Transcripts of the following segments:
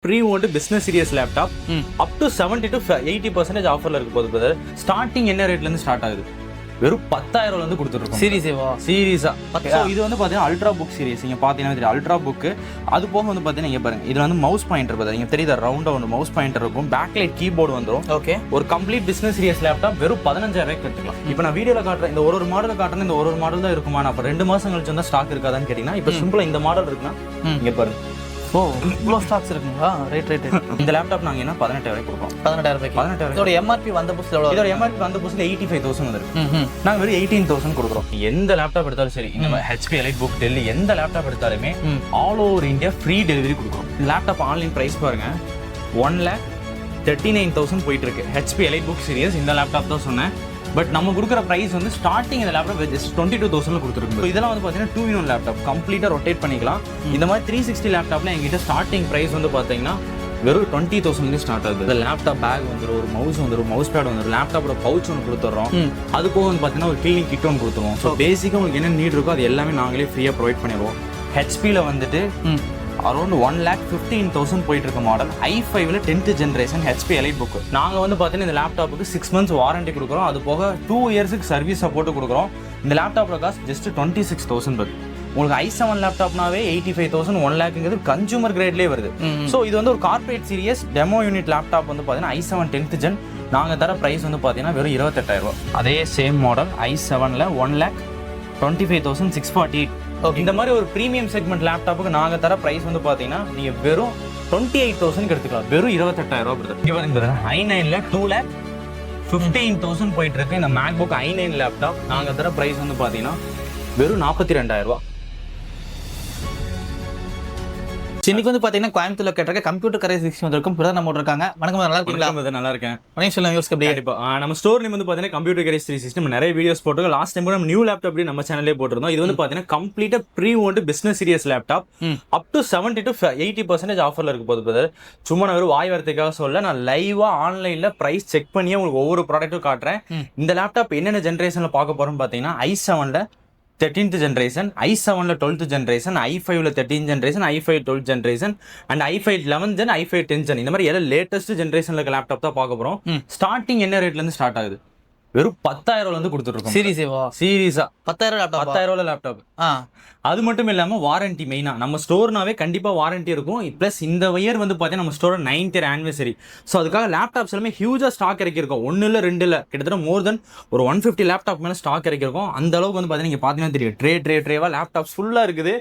Pre owned business series laptop up to 70 to 80% ஆஃபர்ல இருக்கு போது பிரதர். ஸ்டார்டிங் என்ன ரேட்ல இருந்து ஸ்டார்ட் ஆகுது? வெறும் 10,000 இருந்து கொடுத்துருக்கோம். சீரியஸா இது வந்து பாத்தீங்கன்னா அல்ட்ரா புக் சீரியஸ். நீங்க பாத்தீங்கன்னா தெரியும் அல்ட்ரா புக். அது போக வந்து பாத்தீங்கன்னா இங்க பாருங்க, இதுல வந்து மவுஸ் பாயிண்டர் பாத்தீங்க நீங்க தெரியுதா, ரவுண்டா ஒரு மவுஸ் பாயிண்டர் இருக்கும், பேக்லைட் கீபோர்டு வந்துரும். ஓகே, ஒரு கம்ப்ளீட் பிசினஸ் சீரியஸ் லேப்டாப் வெறும் 15,000 எடுத்துக்கலாம். இப்போ நான் வீடியோல காட்டுறேன், இந்த ஒரு மாடல் காட்டுறேன், இந்த ஒரு மாடல் தான் இருக்குமா, அப்ப 2 மாசம் கழிச்சு வந்தா ஸ்டாக் இருக்காதான்னு கேட்டீங்கன்னா, இப்போ சிம்பிளா இந்த மாடல் இருக்குன்னா இங்க பாருங்க. ஓ, இவ்வளோ ஸ்டாக்ஸ் இருக்குங்களா? ரைட். இந்த லேப்டாப் நாங்க என்ன 18,000 கொடுப்போம். 18,000. இதோட எம்ஆர்பி வந்த புதுசுல எவ்வளவு? இதோட எம்ஆர்பி வந்த புதுசுல 85,000 வந்துருக்கு. நாங்க வெறும் 18,000 கொடுக்குறோம். எந்த லேப்டாப் எடுத்தாலும் சரி, இந்த ஹெச்பி எலைட் புக், டெல், எந்த லேப்டாப் எடுத்தாலுமே all over India free delivery கொடுக்குறோம். லேப்டாப் ஆன்லைன் பிரைஸ் பாருங்க, 1,39,000 போயிட்டு இருக்கு. ஹெச்பி எலைட் புக் சீரியஸ் இந்த லேப்டாப் தான் சொன்னேன். பட் நம்ம கொடுக்குற பிரைஸ் வந்து ஸ்டார்டிங் இந்த லேப்டாப் ஜஸ்ட் 22,000 கொடுத்துருக்கோம். இதெல்லாம் வந்து பார்த்தீங்கன்னா 2-in-1 லேப்டாப், கம்ப்ளீட்டாக ரொட்டேட் பண்ணிக்கலாம். இந்த மாதிரி 360 லேப்டாப்ல எங்கிட்ட ஸ்டார்டிங் பிரைஸ் வந்து பார்த்தீங்கன்னா வெறும் 20,000 ஸ்டார்ட் ஆகுது. லேப்டாப் பேக் வந்துடும், ஒரு மவுஸ் வந்துடும், மவுஸ் பேட் வந்துடும், லேப்டாப்போட பவுச் ஒன்று கொடுத்துட்றோம். அது போக வந்து பார்த்தீங்கன்னா ஒரு கிளீனிங் கிட் ஒன்று கொடுத்துருவோம். ஸோ பேசிக்காக உங்களுக்கு என்ன நீட் இருக்கோ அது எல்லாமே நாங்களே ஃப்ரீயாக ப்ரொவைட் பண்ணிடுவோம். ஹெச்பியில் வந்துட்டு அரௌண்ட் 1,15,000 போயிட்டு இருக்க மாடல் i5ல 10th generation HP EliteBook. நாங்கள் வந்து பார்த்தீங்கன்னா இந்த லேப்டாப்புக்கு 6 months வாரண்டி கொடுக்குறோம். அது போக 2 yearsக்கு சர்வீஸ் சப்போர்ட் கொடுக்குறோம். இந்த லேப்டாப்போட காஸ்ட் ஜஸ்ட் 26,000. உங்களுக்கு i7 லேப்டாப்னாவே 85,000 1 lakhங்கிறது கன்சூமர் கிரேட்லேயே வருது. ஸோ இது வந்து ஒரு corporate series demo unit laptop வந்து பார்த்தீங்கன்னா i7 10th gen. நாங்கள் தர ப்ரைஸ் வந்து பார்த்தீங்கன்னா வெறும் 28,000. அதே சேம் மாடல் i7ல 1,25,648. இந்த மாதிரி ஒரு ப்ரீமியம் செக்மெண்ட் லேப்டாப்புக்கு நாங்கள் தர ப்ரைஸ் வந்து பார்த்தீங்கன்னா நீங்கள் வெறும் 28,000 எடுத்துக்கலாம். வெறும் 28,000 பிரதர். i9ல 2,15,000 போயிட்டு இருக்கு இந்த மேக்புக் i9 லேப்டாப். நாங்கள் தர ப்ரைஸ் வந்து பார்த்தீங்கன்னா வெறும் 42,000. இன்னைக்கு வந்து பாத்தீங்கன்னா கோயம்புத்தூர்ல கேட்டிருக்க கம்ப்யூட்டர் கரை 6 வந்திருக்கும். பிரதர் நம்ம இருக்காங்க. வணக்கம், நல்லா இருக்கீங்களா? நல்லா இருக்கேன். வணக்கம் சொல்லுங்க யூஸ்க்கு அப்படியே. நம்ம ஸ்டோர் நேம் வந்து பாத்தீங்கன்னா கம்ப்யூட்டர் கரை 360. நம்ம நிறைய வீடியோஸ் போட்டுருக்கோம். லாஸ்ட் டைம் கூட நம்ம நியூ லேப்டாப் நம்ம சேனல்லே போட்டிருந்தோம். இது வந்து பாத்தீங்கன்னா கம்ப்ளீட்டா pre owned business series laptop up to 70 to 80% ஆஃபர்ல இருக்கு போது பிரதர். சும்மா நான் ஒரு வாய் வார்த்தைக்காக சொல்ல, நான் லைவா ஆன்லைன்ல பிரைஸ் செக் பண்ணியே உங்களுக்கு ஒவ்வொரு ப்ராடக்ட்டும் காட்டுறேன். இந்த லேப்டாப் என்னென்ன ஜென்ரேஷன்ல பார்க்க போறோம்னு பாத்தீங்கன்னா i7ல 13th ஜென்ரேஷன், i7ல 12th ஜென்ரேஷன், i5ல 13th generation, i5 12th generation and i5 11th gen, i5 10th gen. இந்த மாதிரி எல்லாம் லேட்டஸ்ட் ஜென்ரேஷன்ல இருக்க லேப்டாப் தான் பார்க்க போறோம். ஸ்டார்டிங் என்ன ரேட்ல இருந்து ஸ்டார்ட் ஆகுது? வெறும் 10,000 இருந்து கொடுத்துருக்கோம். சீரியஸா 10,000 லேப்டாப். அது மட்டும் இல்லாம வாரண்டி. மெயினா நம்ம ஸ்டோர்னாவே கண்டிப்பா வாரண்டி இருக்கும். பிளஸ் இந்த இயர் வந்து பாத்தீங்கன்னா நம்ம store 9th year anniversary. So அதுக்காக லேப்டாப்ஸ் எல்லாமே ஹியூஜா ஸ்டாக் இறக்கிருக்கோம். 1 இல்ல 2 இல்ல, கிட்டத்தட்ட மோர் தென் ஒரு 150 லேப்டாப் மேல ஸ்டாக் இறக்கிருக்கோம். அந்த அளவுக்கு வந்து பாத்தீங்கன்னா நீங்க பாத்தீங்கன்னா தெரியும் ட்ரேவா லேப்டாப்ஸ் ஃபுல்லா இருக்குது.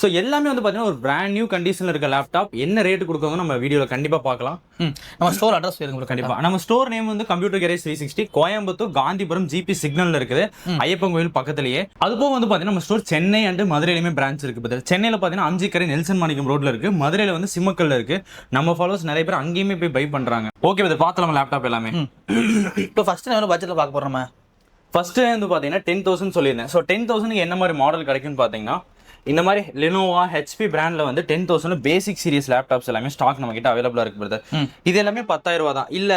ஸோ எல்லாமே வந்து பாத்தீங்கன்னா ஒரு பிராண்ட் நியூ கண்டிஷன்ல இருக்க லேப்டாப். என்ன ரேட் கொடுக்கணும் நம்ம வீடியோல கண்டிப்பா பார்க்கலாம். நம்ம ஸ்டோர் அட்ரஸ் கண்டிப்பா. நம்ம ஸ்டோர் நேம் வந்து computer garage 360, Coimbatore Gandhipuram GP சிக்னல்ல இருக்குது, ஐயப்பன் கோயில் பக்கத்திலேயே. அது போக வந்து பாத்தீங்கன்னா நம்ம ஸ்டோர் சென்னை அண்ட் மதுரையிலுமே பிரான்ச் இருக்கு. சென்னையில பாத்தீங்கன்னா அம்ஜிக்கரை நெல்சன் மாணிக்கம் ரோட்ல இருக்கு, மதுரையில வந்து சிம்மக்கல்ல இருக்கு. நம்ம ஃபாலோவர்ஸ் நிறைய பேர் அங்கேயுமே போய் பை பண்றாங்க. ஓகே, இதை பார்த்தலாம் லேப்டாப் எல்லாமே. இப்போ ஃபர்ஸ்ட் நான் பட்ஜெட்ல பார்க்க போறோம். ஃபர்ஸ்ட் வந்து பாத்தீங்கன்னா 10,000 சொல்லியிருந்தேன். ஸோ 10,000 என்ன மாதிரி மாடல் கிடைக்கும்னு பாத்தீங்கன்னா இந்த மாதிரி லெனோவா ஹெச்பி பிராண்ட்ல வந்து 10,000 பேசிக் சீரியஸ் லேப்டாப்ஸ் எல்லாமே ஸ்டாக் நம்ம கிட்ட அவைலபிளா இருக்கு பிரதர். இது எல்லாமே 10,000 தான். இல்ல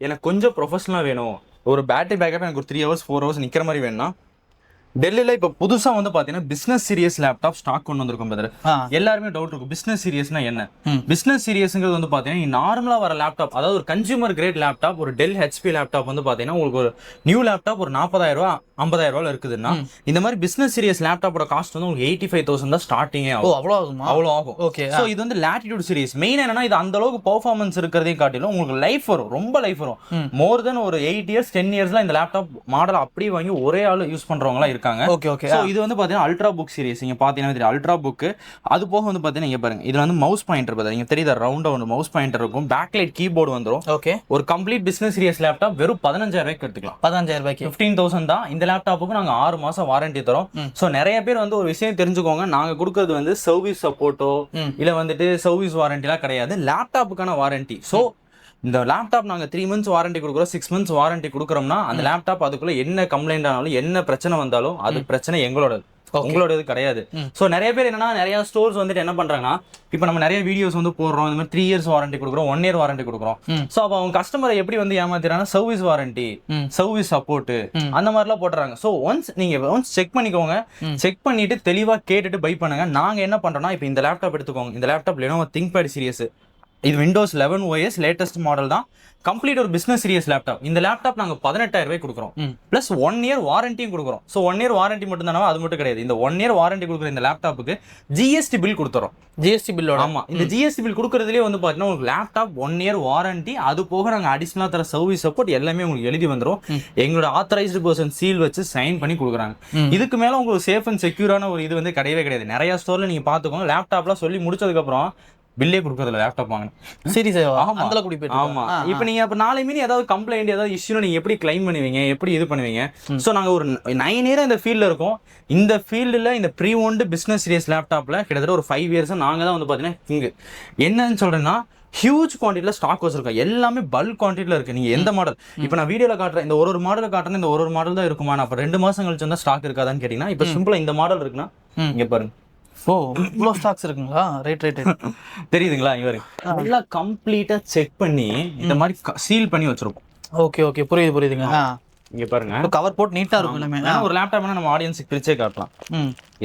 எனக்கு கொஞ்சம் ப்ரொஃபஷனலா வேணும், ஒரு பேட்டரி பேக்கப் எனக்கு ஒரு 3 hours 4 hours நிக்கிற மாதிரி வேணும்னா டெல்லியில் இப்போ புதுசாக வந்து பார்த்தீங்கன்னா பிஸ்னஸ் சீரியஸ் லேப்டாப் ஸ்டாக் கொண்டு வந்திருக்கும் பிரதர். எல்லாருமே டவுட் இருக்கும், பிஸ்னஸ் சீரியஸ்னா என்ன? பிஸ்னஸ் சீரியஸ்ங்கிறது வந்து பார்த்தீங்கன்னா நார்மலாக வர லேப்டாப், அதாவது ஒரு கன்சூமர் கிரேட் லேப்டாப், ஒரு டெல் ஹெச்பி லேப்டாப் வந்து பார்த்தீங்கன்னா உங்களுக்கு ஒரு நியூ லேப்டாப் ஒரு 40,000 50,000 இருக்குதுன்னா இந்த மாதிரி பிஸ்னஸ் சீரியஸ் லேப்டாப்போட காஸ்ட் வந்து உங்களுக்கு 85,000 தான் ஸ்டார்டிங்கே ஆகும். அவ்வளோ ஆகும். ஓகே, ஸோ இது வந்து லேட்டிடியூட் சீரியஸ். மெயின் என்னன்னா இது அந்த அளவுக்கு பெர்ஃபார்மன்ஸ் இருக்கிறதே காட்டிலும் உங்களுக்கு லைஃப் வரும், ரொம்ப லைஃப் வரும். மோர் தென் ஒரு 8 years 10 yearsலாம் இந்த லேப்டாப் மாடல் அப்படியே வாங்கி ஒரே ஆள் யூஸ் பண்றவங்களா இருக்காங்க. ஓகே. ஸோ இது வந்து பார்த்தீங்கன்னா அல்ட்ரா புக் சீரிஸ். நீங்கள் பார்த்தீங்கன்னா தெரியும் அல்ட்ரா புக். அது போக வந்து பார்த்தீங்கன்னா இங்கே பாருங்க, இதில் வந்து மவுஸ் பாயிண்டர் பார்த்தா நீங்கள் தெரியுதா, ரவுண்டா ஒரு மவுஸ் பாயிண்டர் இருக்கும், பேக்லைட் கீபோர்டு வந்துடும். ஓகே, ஒரு கம்ப்ளீட் பிசினஸ் சீரியஸ் லேப்டாப் வெறும் 15,000 எடுத்துக்கலாம். 15,000 15,000 தான். இந்த லேப்டாப்புக்கு நாங்கள் 6 மாசம் வாரண்டி தரோம். ஸோ நிறைய பேர் வந்து ஒரு விஷயம் தெரிஞ்சுக்கோங்க, நாங்கள் கொடுக்கறது வந்து சர்வீஸ் சப்போர்ட்டோ இல்லை வந்துட்டு சர்வீஸ் வாரண்டிலாம் கிடையாது, லேப்டாப்புக்கான வாரண்டி. ஸோ இந்த லேப்டாப் நாங்கள் 3 months வாரண்டி கொடுக்குறோம், 6 months வாரண்டி கொடுக்குறோம்னா அந்த லேப்டாப் அதுக்குள்ள என்ன கம்ப்ளைண்ட் ஆனாலும் என்ன பிரச்சனை வந்தாலும் அது பிரச்சனை எங்களோடது, உங்களோட இது கிடையாது. ஸோ நிறைய பேர் என்னன்னா நிறைய ஸ்டோர்ஸ் வந்துட்டு என்ன பண்றாங்கன்னா, இப்போ நம்ம நிறைய வீடியோஸ் வந்து போடுறோம், இந்த மாதிரி 3 years வாரண்டி கொடுக்குறோம், 1 year வாரண்டி கொடுக்குறோம். ஸோ அப்போ அவங்க கஸ்டமரை எப்படி வந்து ஏமாத்திறாங்கன்னா சர்வீஸ் வாரண்டி, சர்வீஸ் சப்போர்ட் அந்த மாதிரிலாம் போடுறாங்க. ஸோ ஒன்ஸ் செக் பண்ணிக்கோங்க, செக் பண்ணிட்டு தெளிவாக கேட்டுட்டு பை பண்ணுங்க. நாங்கள் என்ன பண்றோம்னா இப்போ இந்த லேப்டாப் எடுத்துக்கோங்க, இந்த லேப்டாப் லெனோவோ திங்க்பேட் சீரியஸ் இது விண்டோஸ் 11 OS லேட்டஸ்ட் மாடல் தான். கம்ப்ளீட் ஒரு பிசினஸ் சீரியஸ் லேப்டாப். இந்த லேப்டாப் நாங்க 18,000 ரூபாய் கொடுக்குறோம். பிளஸ் 1 இயர் வாரண்டியும் கொடுக்குறோம். ஸோ 1 இயர் வாரண்டி மட்டும் தானே, அது மட்டும் கிடையாது. இந்த 1 இயர் வாரண்டி கொடுக்குற இந்த லேப்டாப்புக்கு ஜிஎஸ்டி பில் கொடுத்துறோம். ஜிஎஸ்டி பில்லோட? ஆமா, இந்த ஜிஎஸ்டி பில் கொடுக்கறதுலேயே வந்து பார்த்தீங்கன்னா உங்களுக்கு லேப்டாப் 1 இயர் வாரண்டி, அது போக நாங்கள் அடிஷனலாக தர சர்வீஸ் சப்போர்ட் எல்லாமே உங்களுக்கு எழுதி வந்துடும். எங்களோட ஆத்தரைஸ்டு பர்சன் சீல் வச்சு சைன் பண்ணி கொடுக்குறாங்க. இதுக்கு மேலே உங்களுக்கு சேஃப் அண்ட் செக்யூரான ஒரு இது வந்து கிடையவே கிடையாது. நிறைய ஸ்டோர்ல நீங்க பார்த்துக்கோங்க, லேப்டாப்லாம் சொல்லி முடிச்சதுக்கப்புறம் பில்லே கொடுக்குறதுல லேப்டாப் வாங்க. சரி சார், அந்த கூடி போயிட்டு. ஆமா, இப்போ நீங்க அப்ப நாளை மீறி ஏதாவது கம்ப்ளைண்ட் ஏதாவது இஷ்யூ நீங்க எப்படி கிளைம் பண்ணுவீங்க, எப்படி இது பண்ணுவீங்க? ஸோ நாங்க ஒரு 9 இயர் இந்த ஃபீல்ட்ல இருக்கோம். இந்த ஃபீல்டில் இந்த ப்ரீ ஓன்டு பிசினஸ் சீரியஸ் லேப்டாப்ல கிட்டத்தட்ட ஒரு 5 இயர்ஸ் நாங்க தான் வந்து பாத்தீங்கன்னா கிங். என்னன்னு சொல்றேன்னா ஹியூஜ் குவான்டிட்டியில் ஸ்டாக் வச்சிருக்கோம். எல்லாமே பல்க் குவான்டிட்டியில் இருக்கு. நீங்க எந்த மாடல் இப்போ நான் வீடியோல காட்டுறேன், இந்த ஒரு மாடலை காட்டுறேன், இந்த ஒரு மாடல் தான் இருக்குமா, அப்போ 2 மாசம் கழிச்சு வந்தா ஸ்டாக் இருக்காதான்னு கேட்டீங்கன்னா, இப்போ சிம்பிளா இந்த மாடல் இருக்குன்னா இங்க பாருங்க. ஓ, இவ்வளோ ஸ்டாக்ஸ் இருக்குங்களா? ரைட். தெரியுதுங்களா? இங்க பாருங்க, நல்லா கம்ப்ளீட்டா செக் பண்ணி இந்த மாதிரி சீல் பண்ணி வச்சிருப்போம். ஓகே, புரியுதுங்க. இங்க பாருங்க, கவர் போட்டு நீட்டா இருக்கும் எல்லாமே. ஒரு லேப்டாப் நம்ம ஆடியன்ஸுக்கு பிரிச்சே காட்டலாம்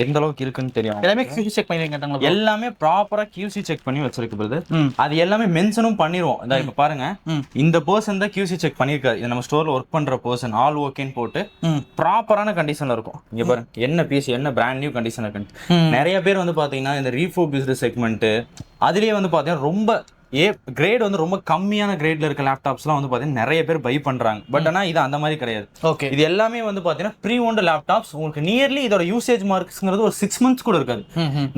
எந்த அளவுக்கு இருக்குன்னு தெரியும். எல்லாமே QC செக் பண்ணி கேட்டாங்க. எல்லாமே ப்ராப்பரா QC செக் பண்ணி வச்சிருக்கு பிரதர். அது எல்லாமே மென்ஷனும் பண்ணிடுவோம். இந்த இப்ப பாருங்க, இந்த பர்சன் தான் QC செக் பண்ணிருக்காரு. இது நம்ம ஸ்டோர்ல ஒர்க் பண்ற பர்சன், ஆல் ஓகேன்னு போட்டு ப்ராப்பரான கண்டிஷன்ல இருக்கும். இங்க பாருங்க, என்ன பீஸ், என்ன பிராண்ட் நியூ கண்டிஷன்ல இருக்கு. நிறைய பேர் வந்து பாத்தீங்கன்னா இந்த ரீஃபர்பிஷ்டு செக்மெண்ட், அதுலயே வந்து பாத்தீங்கன்னா ரொம்ப கிரேட் வந்து ரொம்ப கம்மியான கிரேட்ல இருக்க லேப்டாப்ஸ்லாம் வந்து பாத்தீங்கன்னா நிறைய பேர் பை பண்றாங்க. பட் ஆனா இது அந்த மாதிரி கிடையாது. ஓகே, இது எல்லாமே வந்து பாத்தீங்கன்னா ப்ரீ ஓன்டு லேப்டாப்ஸ். உங்களுக்கு நியர்லி இதோட யூசேஜ் மார்க்ஸ்ங்கிறது ஒரு 6 months கூட இருக்காது.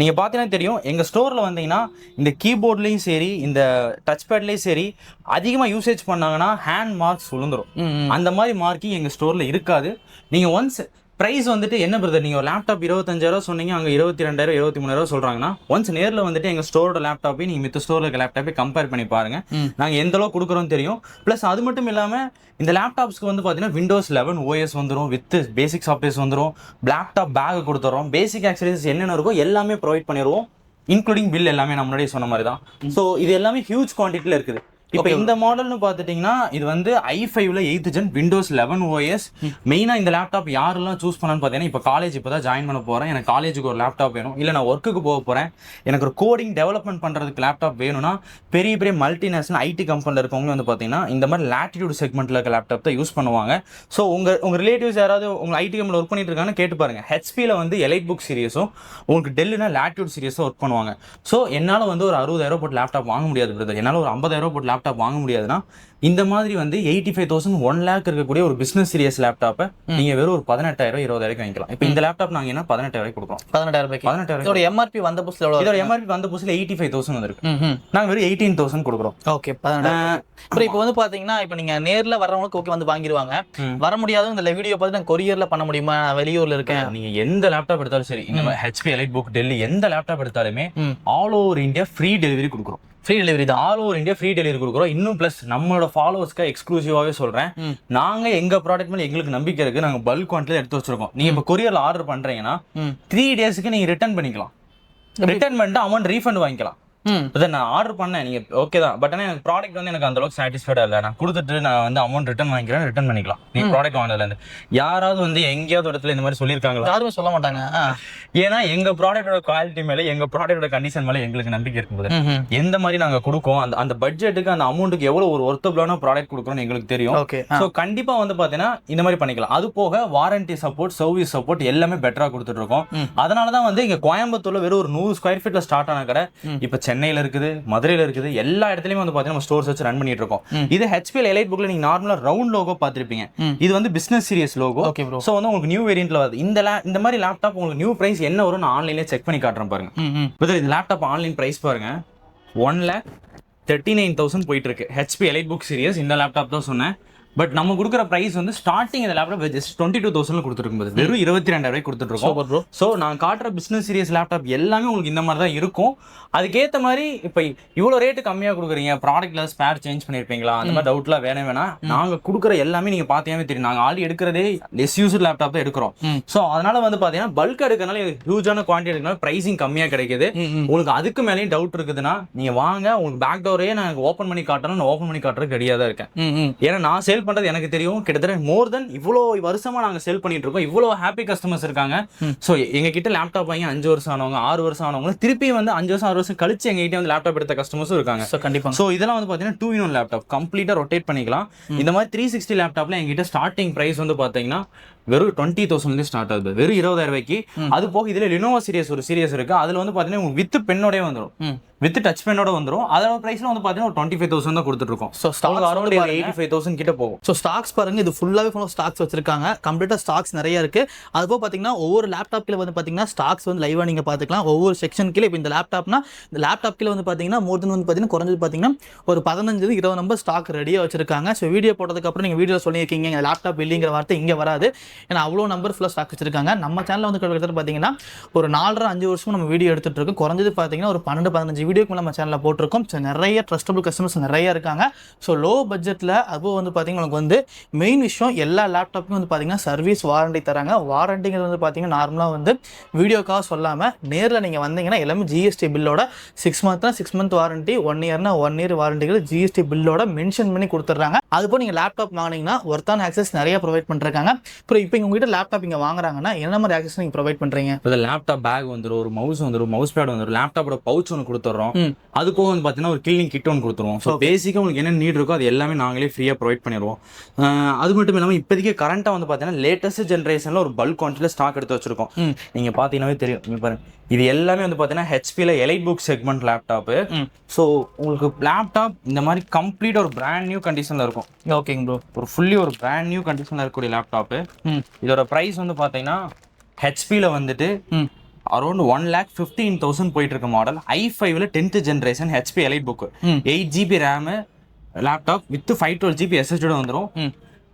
நீங்க பாத்தீங்கன்னா தெரியும், எங்க ஸ்டோர்ல வந்தீங்கன்னா இந்த கீபோர்ட்லயும் சரி, இந்த டச் பேட்லயும் சரி, அதிகமா யூசேஜ் பண்ணாங்கன்னா ஹேண்ட் மார்க்ஸ் விழுந்துரும். அந்த மாதிரி மார்க்கிங் எங்க ஸ்டோர்ல இருக்காது. நீங்க ஒன்ஸ் பிரைஸ் வந்துட்டு என்ன பிரதர், நீங்க ஒரு லேப்டாப் 25,000 சொன்னீங்க, அங்க 22,000 23,000 சொல்றாங்கன்னா, ஒன்ஸ் நேர்ல வந்துட்டு எங்க ஸ்டோரோட லேப்டாப்பை நீங்க மித்த ஸ்டோர்ல இருக்க லேப்டாப்பை கம்பேர் பண்ணி பாருங்க. நாங்க எந்த அளவுக்கு கொடுக்குறோம் தெரியும். பிளஸ் அது மட்டும் இல்லாம இந்த லேப்டாப்ஸ்க்கு வந்து பாத்தீங்கன்னா விண்டோஸ் 11 OS வந்துடும், வித் பேசிக் சாஃப்ட்வேர்ஸ் வந்துடும், லேப்டாப் பேக் கொடுத்துறோம், பேசிக் ஆக்சசரிஸ் என்னென்ன இருக்கோ எல்லாமே ப்ரொவைட் பண்ணிடுவோம், இன்க்ளூடிங் பில் எல்லாமே நம்ம முன்னாடியே சொன்ன மாதிரி தான். ஸோ இது எல்லாமே ஹியூஜ் குவான்டிட்டியில் இருக்குது. இப்போ இந்த மாடல்னு பார்த்துட்டிங்கன்னா இது வந்து i5ல 8th gen விண்டோஸ் 11 OS. மெயினாக இந்த லேப்டாப் யாரெல்லாம் சூஸ் பண்ணான்னு பார்த்தீங்கன்னா, இப்போ காலேஜ் இப்போ தான் ஜாயின் பண்ண போகிறேன், எனக்கு காலேஜுக்கு ஒரு லேப்டாப் வேணும், இல்லை நான் ஒர்க்குக்கு போக போகிறேன், எனக்கு ஒரு கோடிங் டெவலப்மெண்ட் பண்ணுறதுக்கு லேப்டாப் வேணும்னா, பெரிய பெரிய மல்டிநேஷனல் ஐடி கம்பெனியில் இருக்கவங்க வந்து பார்த்தீங்கன்னா இந்த மாதிரி லேட்டிடியூட் செக்மெண்ட்டில் இருக்க லேப்டாப் தான் யூஸ் பண்ணுவாங்க. ஸோ உங்கள் ரிலேட்டிவ்ஸ் யாராவது உங்கள் ஐடி கம்பெனியில் ஒர்க் பண்ணிட்டு இருக்காங்கன்னு கேட்டு பாருங்க. ஹெச்பியில் வந்து எலைட் புக் சீரியஸும், உங்களுக்கு டெல்லுனா லேட்டிடியூட் சீரியஸும் ஒர்க் பண்ணுவாங்க. ஸோ என்னால் வந்து ஒரு 60,000 போட்டு லேப்டாப் வாங்க முடியாது பிரதர், என்னால் ஒரு 50,000 போட்டு லேப்டாப் வாங்க முடியாதுன்னா, இந்த மாதிரி வந்து 85,000 1 lakh இருக்கக்கூடிய ஒரு பிசினஸ் சீரியஸ் லேப்டாப்பை நீங்க வெறும் ஒரு 18,000 20,000 வாங்கிக்கலாம். இப்போ இந்த லேப்டாப் நாங்க என்ன 18,000 கொடுக்குறோம். 18,000. இதோட எம்ஆர்பி வந்த புதுசுல எவ்வளவு? இதோட எம்ஆர்பி வந்த புதுசுல 85,000 வந்திருக்கு. நாங்க வெறும் 18,000 கொடுக்குறோம். ஓகே, 18,000. அப்புறம் இப்போ வந்து பாத்தீங்கன்னா, இப்போ நீங்க நேர்ல வரவங்களுக்கு ஓகே வந்து வாங்கிடுவாங்க, வர முடியாதவங்க இந்த வீடியோ பார்த்து நான் கொரியர்ல பண்ண முடியுமா, வெளியூர்ல இருக்கேன், நீங்க எந்த லேப்டாப் எடுத்தாலும் சரி, இந்த ஹெச்பி எலைட் புக் டெல்லி எந்த லேப்டாப் எடுத்தாலுமே all over India free delivery கொடுக்குறோம். ஃப்ரீ டெலிவரி தான், all over India free delivery கொடுக்குறோம். இன்னும் பிளஸ் நம்மளோட ஃபாலோவர்ஸ்க்கு எக்ஸ்க்ளூசிவாவே சொல்றேன், நாங்க எங்க ப்ராடக்ட் மேல எங்களுக்கு நம்பிக்கை இருக்கு, நாங்க பல்க் குவான்டிட்டில எடுத்து வச்சிருக்கோம். நீங்க இப்போ கொரியர்ல ஆர்டர் பண்றீங்கன்னா 3 daysக்கு நீங்க ரிட்டர்ன் பண்ணிக்கலாம். ரிட்டர்ன் பண்ணிட்டு அமௌண்ட் ரீஃபண்ட் வாங்கிக்கலாம். நான் ஆர்டர் பண்ணேன், நீங்க ஓகே தான், பட் ஆனால் எனக்கு ப்ராடக்ட் வந்து எனக்கு அந்த அளவுக்கு சாட்டிஸ்ஃபைடா இல்லை, நான் கொடுத்துட்டு நான் வந்து அமௌண்ட் ரிட்டர்ன் வாங்கிக்கிறேன், ரிட்டர்ன் பண்ணிக்கலாம். நீங்க ப்ராடக்ட் வாங்கினதுல இருந்து யாராவது வந்து எங்கேயாவது இடத்துல இந்த மாதிரி சொல்லியிருக்காங்களா? யாருமே சொல்ல மாட்டாங்க. ஏன்னா எங்க ப்ராடக்டோட குவாலிட்டி மேல, எங்க ப்ராடக்டோட கண்டிஷன் மேல எங்களுக்கு நம்பிக்கை இருக்கும்போது எந்த மாதிரி நாங்க கொடுக்கோம், அந்த பட்ஜெட்டுக்கு அந்த அமௌண்ட்டுக்கு எவ்வளவு ஒரு ஒர்த்தபிளான ப்ராடக்ட் கொடுக்குறோம்னு எங்களுக்கு தெரியும். ஸோ கண்டிப்பா வந்து பாத்தீங்கன்னா இந்த மாதிரி பண்ணிக்கலாம். அது போக வாரண்டி சப்போர்ட், சர்வீஸ் சப்போர்ட் எல்லாமே பெட்டரா கொடுத்துட்டு இருக்கோம். அதனாலதான் வந்து இங்க கோயம்புத்தூர்ல வெறும் ஒரு 100 square feetல ஸ்டார்ட் ஆன கடை இப்ப சென்னையில இருக்குது, மதுரையில இருக்குது, எல்லா இடத்துலயும் வந்து பாத்தீங்கன்னா நம்ம ஸ்டோர்ஸ் வச்சு ரன் பண்ணிட்டு இருக்கோம். இது ஹெச்பிஎல் எலைட் புக்ல நீங்க நார்மலா ரவுண்ட் லோகோ பாத்திருப்பீங்க, இது வந்து பிசினஸ் சீரியஸ் லோகோ. சோ வந்து உங்களுக்கு நியூ வேரியன்ட்ல வருது. இந்த மாதிரி லேப்டாப் உங்களுக்கு நியூ பிரைஸ் என்ன வரும் நான் ஆன்லைன்ல செக் பண்ணி காட்டுறேன் பாருங்க. இந்த லேப்டாப் ஆன்லைன் பிரைஸ் பாருங்க, 1,39,000 போயிட்டு இருக்கு. ஹெச்பி எலைட் புக் சீரியஸ் இந்த லேப்டாப் தான் சொன்னேன். பட் நம்ம கொடுக்குற பிரைஸ் வந்து ஸ்டார்டிங் இந்த லேப்டாப் ஜஸ்ட் 22,000 கொடுத்துருக்கும் போது வெறும் 22,000 கொடுத்துட்டு இருக்கோம். ஸோ நான் காட்டுற பிசினஸ் சீரியஸ் லேப்டாப் எல்லாமே உங்களுக்கு இந்த மாதிரி தான் இருக்கும். அதுக்கேற்ற மாதிரி இப்போ இவ்வளோ ரேட்டு கம்மியாக கொடுக்குறீங்க, ப்ராடக்ட்ல ஸ்பேர் சேஞ்ச் பண்ணியிருப்பீங்களா அந்த மாதிரி டவுட்லாம் வேணாம். நாங்கள் கொடுக்குற எல்லாமே நீங்கள் பார்த்தீங்கன்னா தெரியும், நாங்கள் ஆல்ரெடி எடுக்கிறதே லெஸ் யூஸ்டு லேப்டாப் தான் எடுக்கிறோம். ஸோ அதனால வந்து பார்த்தீங்கன்னா பல்க் எடுக்கிறனால ஹியூஜான குவான்டிட்டி எடுக்கிறனால ப்ரைஸிங் கம்மியாக கிடைக்குது. உங்களுக்கு அதுக்கு மேலேயும் டவுட் இருக்குதுன்னா நீங்கள் வாங்க, உங்களுக்கு பேக் டோரையே நான் ஓப்பன் பண்ணி காட்டணும், நான் ஓப்பன் பண்ணி காட்டுறது ரெடியாக தான் இருக்கேன். ஏன்னா நான் சேல் சேல் பண்றது எனக்கு தெரியும், கிட்டத்தட்ட மோர் தென் இவ்வளோ வருஷமா நாங்க சேல் பண்ணிட்டு இருக்கோம். இவ்வளோ ஹாப்பி கஸ்டமர்ஸ் இருக்காங்க. ஸோ எங்க கிட்ட லேப்டாப் வாங்கி 5 வருஷம் ஆனவங்க, 6 வருஷம் ஆனவங்க, திருப்பி வந்து 5 வருஷம் 6 வருஷம் கழிச்சு எங்க கிட்ட வந்து லேப்டாப் எடுத்த கஸ்டமர்ஸும் இருக்காங்க. ஸோ கண்டிப்பா. ஸோ இதெல்லாம் வந்து பாத்தீங்கன்னா 2-in-1 லேப்டாப் கம்ப்ளீட்டா ரொட்டேட் பண்ணிக்கலாம். இந்த மாதிரி 360 லேப்டாப்ல எங்ககிட்ட ஸ்டார்டிங் பிரைஸ் வந்து பாத்தீங்கன்னா வெறும் 20,000 ஸ்டார்ட் ஆகுது, வெறும் 20,000 ரூபாய்க்கு. அது போக இதுல லினோவோ சீரியஸ் ஒரு சீரியஸ் இருக்கு, அதுல வந்து பாத்தீங்கன்னா வித் பென்னோடய வந்துடும், வித் டச் பென்னோட வந்துடும். அதோட பிரைஸ்ல வந்து பாத்தீங்கன்னா ஒரு 25,000 தான் கொடுத்துட்டு இருக்கோம். ஸோ ஸ்டாக் அரௌண்ட் 85,000 கிட்ட போகும். ஸோ ஸ்டாக்ஸ் பாருங்க, இது ஃபுல்லாவே ஃபுல்லாக ஸ்டாக்ஸ் வச்சிருக்காங்க, கம்ப்ளீட்டா ஸ்டாக்ஸ் நிறைய இருக்கு. அது போக பாத்தீங்கன்னா ஒவ்வொரு லேப்டாப் கீழே வந்து பாத்தீங்கன்னா ஸ்டாக்ஸ் வந்து லைவா நீங்க பாத்துக்கலாம். ஒவ்வொரு செக்ஷன் கீழே இப்போ இந்த லேப்டாப்னா இந்த லேப்டாப் கீழே வந்து பாத்தீங்கன்னா மோர் தென் வந்து பாத்தீங்கன்னா குறைஞ்சது பாத்தீங்கன்னா ஒரு 15-20 நம்பர் ஸ்டாக் ரெடியா வச்சிருக்காங்க. ஸோ வீடியோ போட்டதுக்கு அப்புறம் நீங்க வீடியோ சொல்லியிருக்கீங்க இந்த லேப்டாப் இல்லைங்கிற வார்த்தை இங்க வராது, ஏன்னா அவ்வளோ நம்பர் ஃபுல்லாக ஸ்டாக் வச்சிருக்காங்க. நம்ம சேனல் வந்து கிட்டத்தட்ட பாத்தீங்கன்னா ஒரு 4.5 வருஷம் நம்ம வீடியோ எடுத்துட்டு இருக்கோம். குறைஞ்சது பாத்தீங்கன்னா ஒரு 12-15 வீடியோக்கு நம்ம சேனல்ல போட்டிருக்கோம். ஸோ நிறைய ட்ரஸ்டபிள் கஸ்டமர்ஸ் நிறைய இருக்காங்க. ஸோ லோ பட்ஜெட்ல அதுவும் வந்து பாத்தீங்கன்னா உங்களுக்கு வந்து மெயின் விஷயம் எல்லா லேப்டாப்புக்கும் வந்து பாத்தீங்கன்னா சர்வீஸ் வாரண்டி தராங்க. வாரண்டிங்கிறது வந்து பாத்தீங்கன்னா நார்மலா வந்து வீடியோக்காக சொல்லாம நேரில் நீங்க வந்தீங்கன்னா எல்லாமே ஜிஎஸ்டி பில்லோட 6 மந்த்னா 6 மந்த் வாரண்டி, 1 இயர்னா 1 இயர் வாரண்டிகள் ஜிஎஸ்டி பில்லோட மென்ஷன் பண்ணி கொடுத்துட்றாங்க. அதுபோல் நீங்க லேப்டாப் வாங்கினீங்கன்னா ஒர்த்தான ஆக்சஸ் நிறைய ப்ரொவைட் பண்றாங்க. அப்புறம் இப்போ உங்ககிட்ட லேப்டாப் இங்க வாங்குறாங்கன்னா என்ன மாதிரி ஆக்சஸ் நீங்க ப்ரொவைட் பண்றீங்க? இப்போ லேப்டாப் பேக் வந்துடும், ஒரு மவுஸ் வந்துடும், மவுஸ் பேட் வந்துடும், லேப்டாப்போட பவுச் ஒன்று கொடுத்துட்றோம். அது போக வந்து பார்த்தீங்கன்னா ஒரு கிளீனிங் கிட் ஒன்று கொடுத்துருவோம். ஸோ பேசிக்காக உங்களுக்கு என்ன நீட் இருக்கோ அது எல்லாமே நாங்களே ஃப்ரீயாக ப்ரொவைட் பண்ணிடுவோம். அது மட்டும் இல்லாமல் இப்போதைக்கு கரண்ட்டாக வந்து பார்த்தீங்கன்னா லேட்டஸ்ட் ஜென்ரேஷனில் ஒரு பல்க் குவான்டிட்டியில் ஸ்டாக் எடுத்து வச்சிருக்கோம். நீங்கள் பார்த்தீங்கன்னாவே தெரியும். நீங்கள் பாருங்க, இது எல்லாமே வந்து பார்த்தீங்கன்னா ஹெச்பியில் EliteBook segment laptop. So உங்களுக்கு லேப்டாப் இந்த மாதிரி கம்ப்ளீட் ஒரு பிராண்ட் நியூ கண்டிஷனில் இருக்கும். ஓகேங்க ப்ரோ. ஒரு ஃபுல்லி ஒரு பிராண்ட் நியூ கண்டிஷனில் இருக்கக்கூடிய லேப்டாப்பு. இதோட ப்ரைஸ் வந்து பார்த்தீங்கன்னா ஹெச்பியில் வந்துட்டு அரௌண்ட் 1,15,000 போயிட்டு இருக்க மாடல். i5ல 10th generation HP EliteBook, 8GB RAM laptop with 512GB SSD வந்துடும்.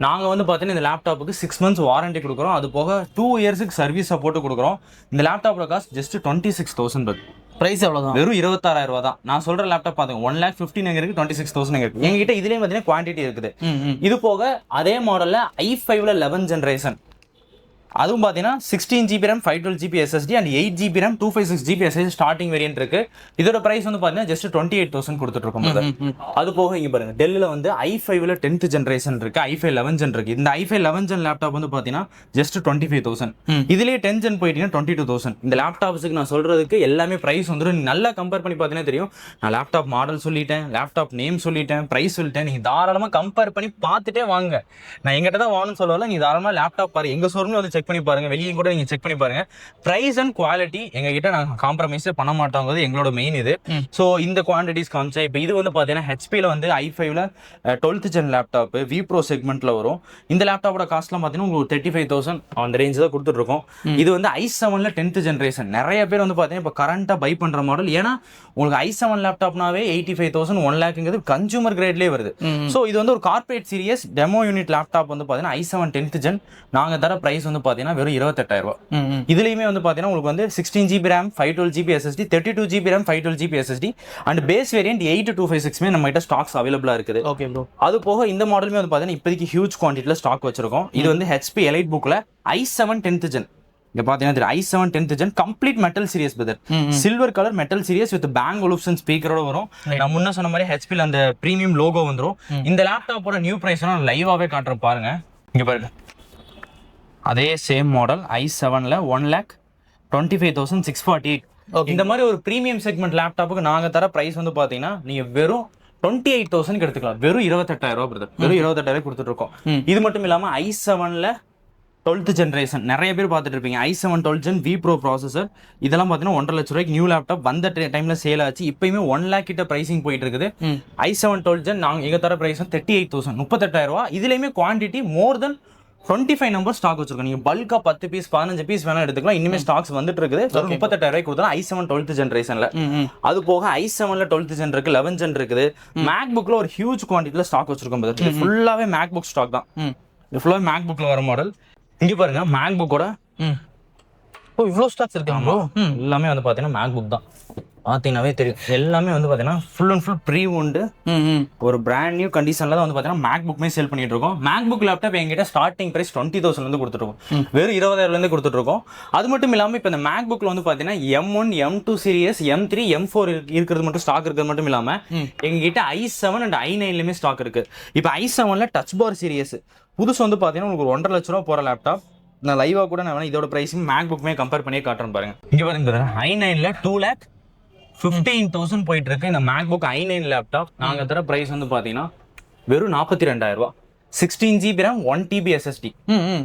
நாங்கள் வந்து பார்த்தீங்கன்னா இந்த லேப்டாப்புக்கு 6 months வாரண்டி கொடுக்குறோம். அது போக 2 yearsக்கு சர்வீஸ் சப்போர்ட் கொடுக்குறோம். இந்த லேப்டாப்போட காஸ்ட் ஜஸ்ட் 26,000. பிரைஸ் எவ்வளவுதான்? வெறும் 26,000 ரூபா தான். நான் சொல்ற லேப்டாப் பாத்துங்க 1,15,000 எங்க இருக்கு, 26,000 எங்க இருக்கு. எங்ககிட்ட இதுலயும் பாத்தீங்கன்னா குவான்டிட்டி இருக்குது. இது போக அதே மாடல்ல i5ல 11th ஜென்ரேஷன், அதுவும் பார்த்தீங்கன்னா 16GB RAM 512GB SSD and 8GB RAM 256GB SSD starting variant இருக்கு. இதோட பிரைஸ் வந்து பார்த்தீங்கன்னா ஜஸ்ட் 28,000 கொடுத்துட்டு இருக்கோம். அது போக இங்க பாருங்க, டெல்லில் வந்து i5ல 10th ஜென்ரேஷன் இருக்கு, i5 11th ஜென் இருக்கு. இந்த i5 11th ஜென் லேப்டாப் வந்து பார்த்தீங்கன்னா ஜஸ்ட் 25,000. இதுலேயே 10th ஜென் போயிட்டீங்கன்னா 22,000. இந்த லேப்டாப்ஸுக்கு நான் சொல்றதுக்கு எல்லாமே பிரைஸ் வந்துடும். நீங்க நல்லா கம்பேர் பண்ணி பார்த்தீங்கன்னா தெரியும். நான் லேப்டாப் மாடல் சொல்லிட்டேன், லேப்டாப் நேம் சொல்லிட்டேன், பிரைஸ் சொல்லிட்டேன். நீங்க தாராளமாக கம்பேர் பண்ணி பார்த்துட்டே வாங்க. நான் எங்கிட்ட தான் வாங்கணும்னு சொல்லல, நீங்க தாராளமாக லேப்டாப் பாருங்க, எங்க ஷோரூம்ல வந்து செக் பண்ணி பாருங்க, வெளியே கூட நீங்க செக் பண்ணி பாருங்க. பிரைஸ் அண்ட் குவாலிட்டி எங்க கிட்ட நாங்க காம்ப்ரமைஸ் பண்ண மாட்டோங்கிறது எங்களோட மெயின் இது. சோ இந்த குவான்டிட்டிஸ் காமிச்சா இப்போ இது வந்து பாத்தீங்கன்னா ஹெச்பில வந்து i5ல 12th gen laptop vPro செக்மெண்ட்ல வரும். இந்த லேப்டாப்போட காஸ்ட்லாம் பாத்தீங்கன்னா உங்களுக்கு 35,000 அந்த ரேஞ்ச் தான் கொடுத்துட்டு இருக்கோம். இது வந்து i7ல 10th ஜென்ரேஷன். நிறைய பேர் வந்து பாத்தீங்கன்னா இப்போ கரண்டா பை பண்ற மாடல், ஏன்னா உங்களுக்கு i7 லேப்டாப்னாவே 85,000 1 lakhங்கிறது கன்சூமர் கிரேட்லேயே வருது. ஸோ இது வந்து ஒரு corporate series demo unit laptop வந்து பார்த்தீங்கன்னா i7 10th ஜென். நாங்கள் தர ப்ரைஸ் வந்து பார்த்தீங்கன்னா வெறும் 28,000 ரூபா. இதுலேயுமே வந்து பார்த்தீங்கன்னா உங்களுக்கு வந்து 16GB RAM 512GB SSD 32GB RAM 512GB SSD and base variant 8256 நம்ம கிட்ட ஸ்டாக்ஸ் அவைலபிளாக இருக்குது. Okay bro. அது போக இந்த மாடலுமே வந்து பார்த்தீங்கன்னா இப்போதைக்கு ஹியூஜ் குவான்டிட்டியில் ஸ்டாக் வச்சிருக்கோம். இது வந்து ஹெச்பி எலைட் புக்கில் i7 10th ஜென். இங்க பாத்தீங்கன்னா i7 10th gen complete metal series brother, silver colour metal series with Bang Olufsen ஸ்பீக்கரோட வரும். நான் முன்ன சொன்ன மாதிரி ஹெச்பில அந்த பிரீமியம் லோகோ வந்துரும். இந்த லேப்டாப்போட நியூ பிரைஸ் நான் லைவாவே காட்டுறேன் பாருங்க. இங்க பாருங்க, அதே சேம் மாடல் i7ல 1,25,648. இந்த மாதிரி ஒரு பிரீமியம் செக்மெண்ட் லேப்டாப்புக்கு நாங்க தர பிரைஸ் வந்து பாத்தீங்கன்னா நீங்க வெறும் 28,000 எடுத்துக்கலாம். வெறும் 28,000 ரூபாய் பிரதர், வெறும் 28,000 கொடுத்துட்டு இருக்கோம். இது மட்டும் இல்லாம i7ல 12th ஜென்ரேஷன் நிறைய பேர் பார்த்துட்டு இருப்பீங்க. i7 12th gen we bro processor. இதெல்லாம் பார்த்தீங்கன்னா 1.5 லட்ச ரூபாய்க்கு நியூ லேப்டாப் வந்த டைம்ல சேல் ஆச்சு. இப்பயுமே 1 lakh கிட்ட பிரைசிங் போயிட்டு இருக்குது. i7 12th ஜென் நாங்கள் எங்க தர பிரைஸ் 38,000, 38,000 ரூபாய். இதுலயுமே குவான்டிட்டி மோர் தென் 25 நம்பர் ஸ்டாக் வச்சிருக்கோம். நீங்க பல்கா 10 பீஸ் 15 பீஸ் வேணா எடுத்துக்கலாம். இனிமே ஸ்டாக்ஸ் வந்துட்டு இருக்குது. 38,000 ரூபாய்க்கு கொடுத்தா i7 12th ஜென்ரேஷன்ல. அது போக i7ல 12th ஜென் இருக்கு, 11th ஜென் இருக்குது. மேக்புக்ல ஒரு ஹியூஜ் குவான்டிட்டில ஸ்டாக் வச்சிருக்கோம். இது ஃபுல்லாவே மேக்புக் ஸ்டாக் தான். இது ஃபுல்லாவே மேக்புக்ல வர மாடல். இங்க பாருங்க, மேக்புக்கோட இவ்வளோ ஸ்டாக்ஸ் இருக்கு. எல்லாமே வந்து பாத்தீங்கன்னா மேக்புக் தான். பார்த்தீங்கன்னாவே தெரியும் எல்லாமே வந்து பார்த்தீங்கன்னா full and full pre owned ஒரு பிராண்ட் நியூ கண்டிஷனில் தான் வந்து பார்த்தீங்கன்னா மேக் புக்குமே சேல் பண்ணிட்டு இருக்கோம். மேக் புக் லேப்டாப் எங்கிட்ட ஸ்டார்டிங் பிரைஸ் 20,000 கொடுத்துருக்கோம், வெறும் 20,000 கொடுத்துட்டு இருக்கோம். அது மட்டும் இல்லாமல் இப்போ இந்த மேக் புக்கில் வந்து பார்த்தீங்கன்னா M1 M2 serious M3 M4 இருக்கிறது மட்டும் ஸ்டாக் இருக்கிறது மட்டும் இல்லாமல் எங்ககிட்ட i7 அண்ட் i9லுமே ஸ்டாக் இருக்கு. இப்போ i7ல டச் பார் சீரியஸ் புதுசு வந்து பார்த்தீங்கன்னா உங்களுக்கு ஒரு 1.5 லட்ச ரூபா போகிற லேப்டாப். நான் லைவாக கூட நான் இதோட ப்ரைஸும் மேக் புக்குமே கம்பேர் பண்ணி காட்டுறேன் பாருங்க. இங்கே பாருங்க i9ல 2,15,000 போயிட்டு இருக்கு இந்த மேக் புக் i9 லேப்டாப். நாங்கள் தர ப்ரைஸ் வந்து பார்த்தீங்கன்னா வெறும் 42,000 ரூபா. 16 GB RAM 1 TB SSD.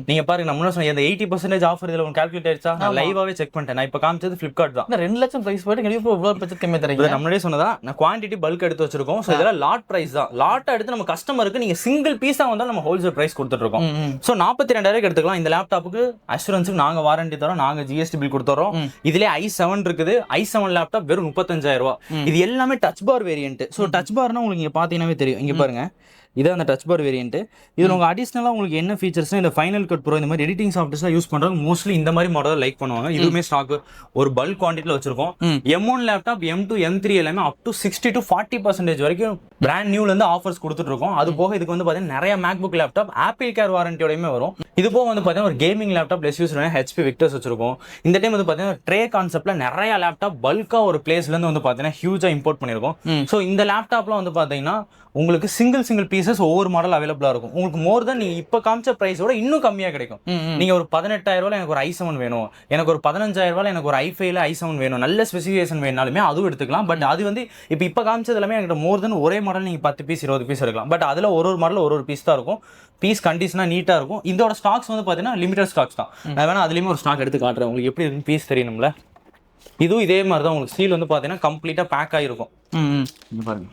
நீங்க பாருங்க நம்ம சொன்ன இந்த 80% ஆஃபர் இதுல உங்களுக்கு கால்குலேட் ஆயிடுச்சா? நான் லைவாவே செக் பண்ணிட்டேன். நான் இப்போ காமிச்சது Flipkart தான். 2 லட்சம் பிரைஸ் போயிட்டு கண்டிப்பா இவ்வளவு பட்ஜெட் கம்மியா தரீங்க. இது நம்மளே சொன்னதா நான் குவாண்டிட்டி பல்க் எடுத்து வச்சிருக்கோம். ஸோ இதெல்லாம் லாட் பிரைஸ் தான். லாட் எடுத்து நம்ம கஸ்டமருக்கு நீங்க சிங்கிள் பீஸா வந்தால் நம்ம ஹோல்சேல் பிரைஸ் கொடுத்துட்டு இருக்கோம். ஸோ 42,000 எடுத்துக்கலாம். இந்த லேப்டாப்புக்கு அஷூரன்ஸுக்கு நாங்க வாரண்டி தரோம், நாங்க GST பில் கொடுத்துறோம். இதுல i7 இருக்குது. i7 லேப்டாப் வெறும் 35,000 ரூபா. இது எல்லாமே டச் பார் வேரியன்ட். ஸோ டச் பார்னா உங்களுக்கு இங்க பாத்தீங்கன்னாவே தெரியும். இங்க பாருங்க இதான் அந்த டச் பார் வேரியன்ட். இதில் உங்களுக்கு அடிஷ்னலாக உங்களுக்கு என்ன ஃபீச்சர்ஸ்னா இந்த ஃபைனல் கட் ப்ரோ இந்த மாதிரி எடிட்டிங் சாஃப்ட்வேர்ஸ்லாம் யூஸ் பண்ணுறவங்க மோஸ்ட்லி இந்த மாதிரி மாடல் லைக் பண்ணுவாங்க. இதுவுமே ஸ்டாக் ஒரு பல்க் குவான்டிட்டியில் வச்சிருக்கோம். M1 லேப்டாப் M2 M3 எல்லாமே அப் டு 60 to 40% வரைக்கும் பிராண்ட் நியூலேருந்து ஆஃபர்ஸ் கொடுத்துட்டு இருக்கோம். அது போக இதுக்கு வந்து பார்த்தீங்கன்னா நிறைய MacBook laptop AppleCare வாரண்டியோடையுமே வரும். இது போக வந்து பார்த்தீங்கன்னா ஒரு gaming laptop less use HP Victus வச்சிருக்கோம். இந்த டைம் வந்து பார்த்தீங்கன்னா ட்ரே கான்செப்ட்ல நிறைய லேப்டாப் பல்காக ஒரு பிளேஸ்லேருந்து வந்து பார்த்தீங்கன்னா ஹியூஜாக இம்போர்ட் பண்ணியிருக்கோம். ஸோ இந்த லேப்டாப்லாம் வந்து பார்த்தீங்கன்னா உங்களுக்கு சிங்கிள் பீசஸ் ஒவ்வொரு மாடல் அவைலபிளா இருக்கும். உங்களுக்கு மோர் தென் நீங்க இப்ப காமிச்ச பிரைஸோட இன்னும் கம்மியா கிடைக்கும். நீங்க ஒரு 18,000 ரூபாய் எனக்கு ஒரு i7 வேணும், எனக்கு ஒரு 15,000 ரூபாய் எனக்கு ஒரு i5ல i7 வேணும், நல்ல ஸ்பெசிஃபிகேஷன் வேணாலுமே அதுவும் எடுத்துக்கலாம். பட் அது வந்து இப்ப காமிச்சது எல்லாமே எனக்கு மோர் தென் ஒரே மாடல் நீங்க 10 பீஸ் 20 பீஸ் எடுக்கலாம். பட் அதுல ஒரு மாடல் ஒரு பீஸ் தான் இருக்கும். பீஸ் கண்டிஷனா நீட்டா இருக்கும். இதோட ஸ்டாக்ஸ் வந்து பாத்தீங்கன்னா லிமிடெட் ஸ்டாக்ஸ் தான். நான் வேணா அதுலயுமே ஒரு ஸ்டாக் எடுத்து காட்டுறேன் உங்களுக்கு எப்படி இருக்கு பீஸ் தெரியணும்ல. இதுவும் இதே மாதிரி தான் உங்களுக்கு சீல் வந்து பாத்தீங்கன்னா கம்ப்ளீட்டா பேக் ஆயிருக்கும். பாருங்க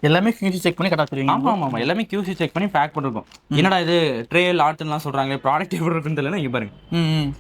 எல்லாமே QC செக் பண்ணி கரெக்டாக வச்சிருக்கீங்க. ஆமா எல்லாமே QC செக் பண்ணி பேக் பண்ணிருக்கோம். என்னடா இது ட்ரே லாட்லாம் சொல்றாங்க, ப்ராடக்ட் எப்படி இருக்குன்னு தெரியல. இங்க பாருங்க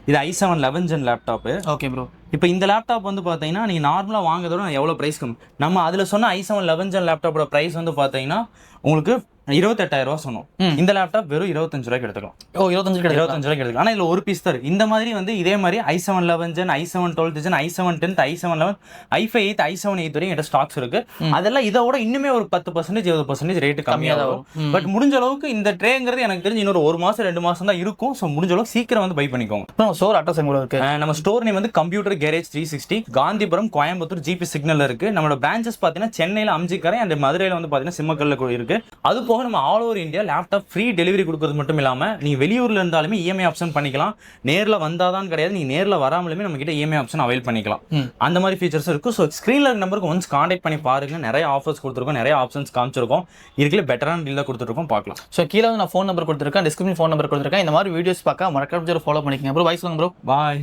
இது i7 11 Gen laptop. Okay bro. இப்போ இந்த லேப்டாப் வந்து பார்த்தீங்கன்னா நீங்கள் நார்மலாக வாங்குறதோட எவ்வளோ ப்ரைஸ் கம்மி. நம்ம அதில் சொன்ன i7 11 Gen லேப்டாப்போட ப்ரைஸ் வந்து பார்த்தீங்கன்னா உங்களுக்கு 28,000 ரூபா சொன்னோம். இந்த லேப்டாப் வெறும் 25 ரூபாய்க்கு எடுத்துக்கலாம். 25 ரூபாய்க்கு எடுத்துக்கலாம். ஆனால் இதில் ஒரு பீஸ் தான் இருக்கு. இந்த மாதிரி வந்து இதே மாதிரி i7 11 Gen i7 12 Gen i7 10 i7 11 i5 8 i7 8 வரையும் என்கிட்ட ஸ்டாக்ஸ் இருக்கு. அதெல்லாம் இதோட இன்னுமே ஒரு 10% 20% ரேட்டு கம்மியாக வரும். பட் முடிஞ்ச அளவுக்கு இந்த ட்ரேங்கிறது எனக்கு தெரிஞ்சு இன்னொரு 1 மாசம் 2 மாசம் தான் இருக்கும். ஸோ முடிஞ்ச அளவுக்கு சீக்கிரம் வந்து பை பண்ணிக்கோங்க. ஸ்டோர் அட்ரஸ் எங்க இருக்கு? நம்ம ஸ்டோர் நேம் வந்து computer garage 360 Gandhipuram Coimbatore GP சிக்னல்ல இருக்கு. நம்மளோட பிரான்ச்சஸ் பார்த்தீங்கன்னா சென்னையில் அம்ஜிக்கரை அண்ட் மதுரையில் வந்து பார்த்தீங்கன்னா சிம்மக்கல்ல இருக்கு. அது போக நம்ம all over India laptop free delivery கொடுக்கறது மட்டும் இல்லாமல் நீங்க வெளியூர்ல இருந்தாலுமே EMI ஆப்ஷன் பண்ணிக்கலாம். நேரில் வந்தாதான் கிடையாது, நீங்க நேரில் வராமலுமே நம்ம கிட்ட EMI ஆப்ஷன் அவைல் பண்ணிக்கலாம். அந்த மாதிரி ஃபீச்சர்ஸ் இருக்கு. ஸோ ஸ்க்ரீன்ல இருக்க நம்பருக்கு ஒன்ஸ் கான்டாக்ட் பண்ணி பாருங்க. நிறைய ஆஃபர்ஸ் கொடுத்துருக்கோம், நிறைய ஆப்ஷன்ஸ் காமிச்சிருக்கோம். இதுக்குள்ள பெட்டரான டீல் கொடுத்துருக்கோம், பார்க்கலாம். ஸோ கீழே வந்து நான் ஃபோன் நம்பர் கொடுத்துருக்கேன், டிஸ்கிரிப்ஷன் ஃபோன் நம்பர் கொடுத்துருக்கேன். இந்த மாதிரி வீடியோஸ் பார்க்க மறக்காம ஃபாலோ பண்ணிக்கங்க ப்ரோ. பாய் சொல்லுங்க ப்ரோ. பாய்.